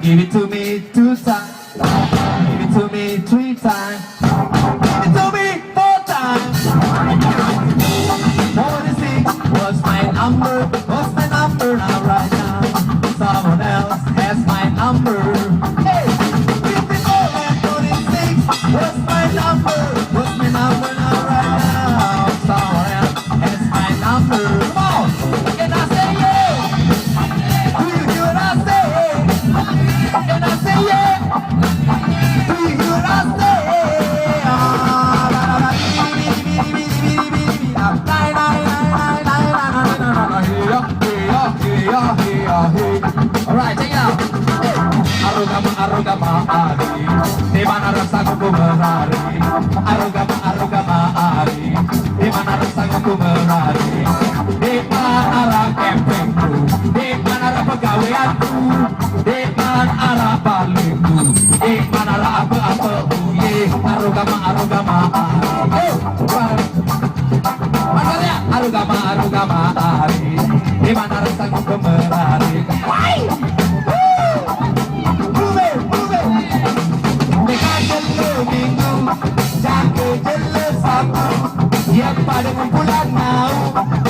Give it to me 2 times. Give it to me 3 times. Give it to me 4 times. 46 was my number. What's my number now right now? Someone else has my number. Hey, 54 and 46 was my number. What's my number now right now? Someone else has my number. Come on, can I say yeah? Do you hear what I say? And I say yeah. Do you hear what I say? Alright, check it out. Arugama ari, di mana rasaku ku menari. Arugama ari, di mana rasaku ku menari. Di mana arah kempengku, di mana arah pegawaianku, di mana arah balingku, di mana arah apa-apa uyeee. Arugama ari. Maksudnya arugama ari, di mana rasaku ku menari. Yang pada kumpulan mau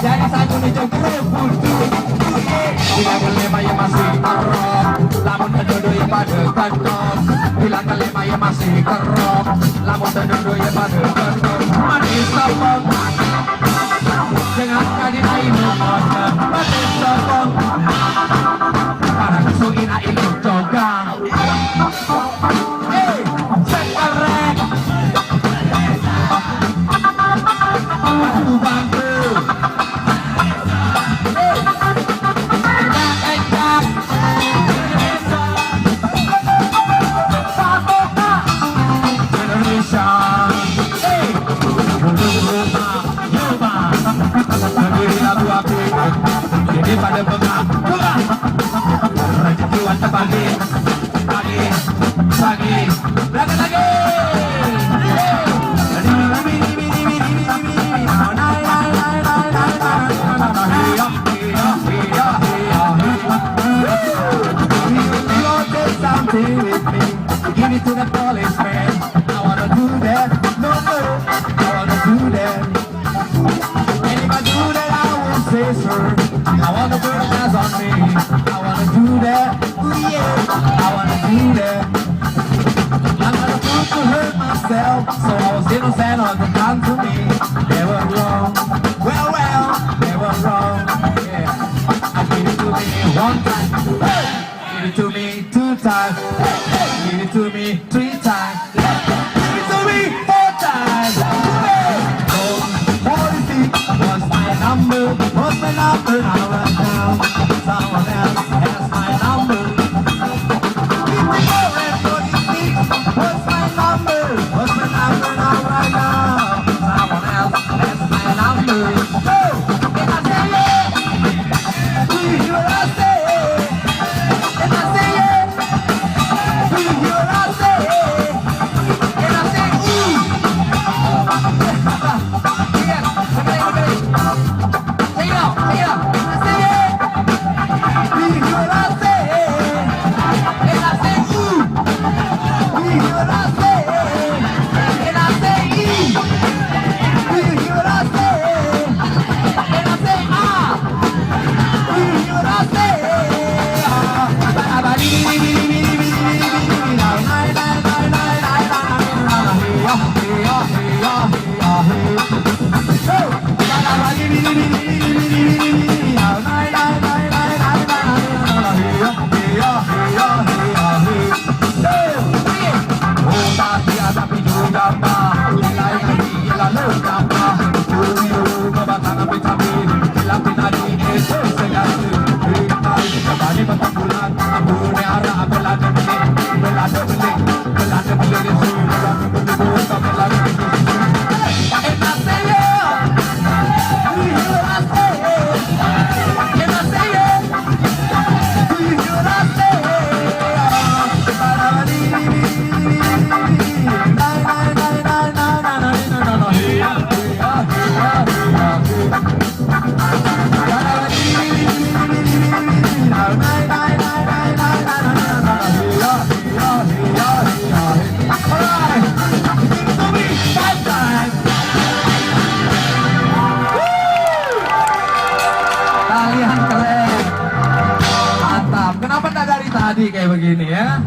jadi satu meja kerebutu. Bila kelima yang masih kerok, lamun terdodo yang pada kantong. Bila kelima yang masih kerok, lamun terdodo yang pada kantong. Manis sopong, jangan kadina ini mana. Manis sopong, para kesuina ini cogang. Hey, sekarang ini pada bengak rezeki wanta pagi berangkat lagi. Give it to the policeman. I wanna do that. No, I wanna do that. And if I do that, I won't say sir. I wanna put a eyes on me. I wanna do that. Ooh, yeah. I wanna do that. I'm not a fool to hurt myself, so I was innocent on the time to me. They were wrong. Well, they were wrong. Yeah. I give it to me 1 time. Hey. Give it to me 2 times. Hey. Give it to me 3 times. Give it to me 4 times. Hey. Oh, 46 was my number. What's my number now right now? Someone else has my number. 54 and 46. What's my number? What's my number now right now? Someone else has my number. Oh, can I say yeah? Do you hear what I say? Can I say yeah? Do you hear what I say? kayak begini ya.